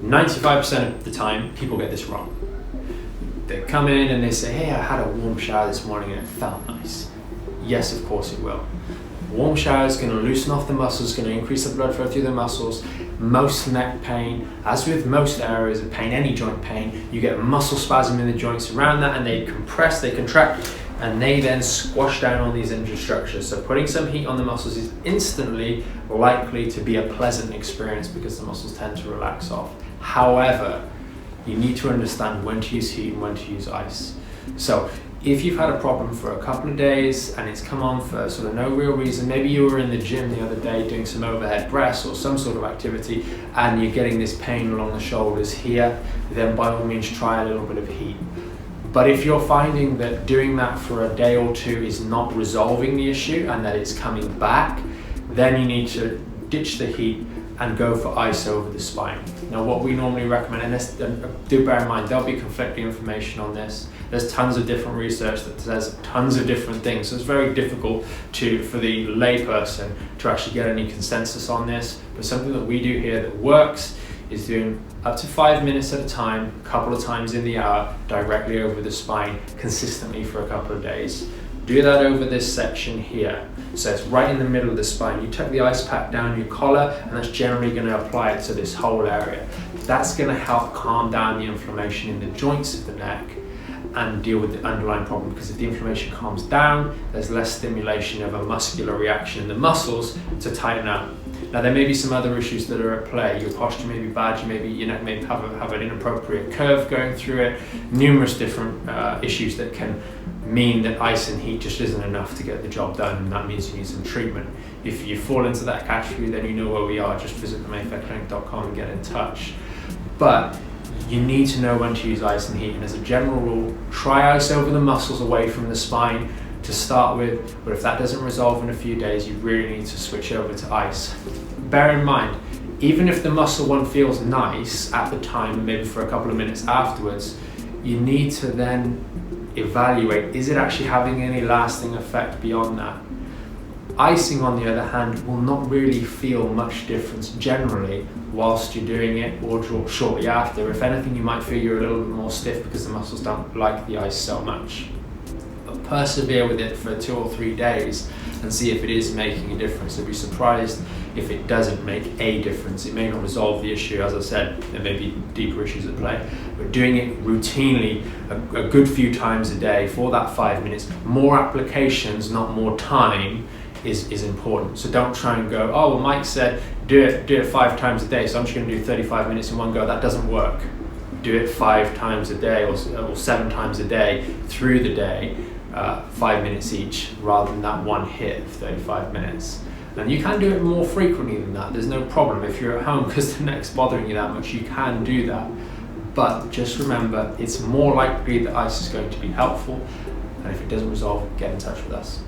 95% of the time, people get this wrong. They come in and they say, hey, I had a warm shower this morning and it felt nice. Yes, of course it will. Warm shower is going to loosen off the muscles, going to increase the blood flow through the muscles. Most neck pain, as with most areas of pain, any joint pain, you get muscle spasm in the joints around that, and they compress, they contract, and they then squash down on these injured structures. So putting some heat on the muscles is instantly likely to be a pleasant experience because the muscles tend to relax off. However, you need to understand when to use heat and when to use ice. So if you've had a problem for a couple of days and it's come on for sort of no real reason, maybe you were in the gym the other day doing some overhead press or some sort of activity and you're getting this pain along the shoulders here, then by all means try a little bit of heat. But if you're finding that doing that for a day or two is not resolving the issue and that it's coming back, then you need to ditch the heat and go for ice over the spine. Now what we normally recommend, and do bear in mind there'll be conflicting information on this. There's tons of different research that says tons of different things, so it's very difficult for the layperson to actually get any consensus on this. But something that we do here that works is doing up to 5 minutes at a time, a couple of times in the hour, directly over the spine, consistently for a couple of days. Do that over this section here. So it's right in the middle of the spine. You tuck the ice pack down your collar, and that's generally going to apply it to this whole area. That's going to help calm down the inflammation in the joints of the neck and deal with the underlying problem, because if the inflammation calms down, there's less stimulation of a muscular reaction in the muscles to tighten up. Now there may be some other issues that are at play. Your posture may be bad, your neck may have an inappropriate curve going through it, numerous different issues that can mean that ice and heat just isn't enough to get the job done, and that means you need some treatment. If you fall into that category, then you know where we are. Just visit TheMayfairClinic.com and get in touch. But you need to know when to use ice and heat, and as a general rule, try ice over the muscles away from the spine to start with, but if that doesn't resolve in a few days, you really need to switch over to ice. Bear in mind, even if the muscle one feels nice at the time, maybe for a couple of minutes afterwards, you need to then evaluate, is it actually having any lasting effect beyond that? Icing, on the other hand, will not really feel much difference generally whilst you're doing it or shortly after. If anything, you might feel you're a little bit more stiff because the muscles don't like the ice so much. But persevere with it for 2 or 3 days and see if it is making a difference. You'll be surprised if it doesn't make a difference. It may not resolve the issue. As I said, there may be deeper issues at play, but doing it routinely a good few times a day for that 5 minutes, more applications, not more time, is important. So don't try and go, oh well, Mike said do it 5 times a day, so I'm just going to do 35 minutes in one go. That doesn't work. Do it 5 times a day or 7 times a day through the day, 5 minutes each, rather than that one hit of 35 minutes. And you can do it more frequently than that. There's no problem. If you're at home because the neck's bothering you that much, you can do that. But just remember, it's more likely that ice is going to be helpful, and if it doesn't resolve, get in touch with us.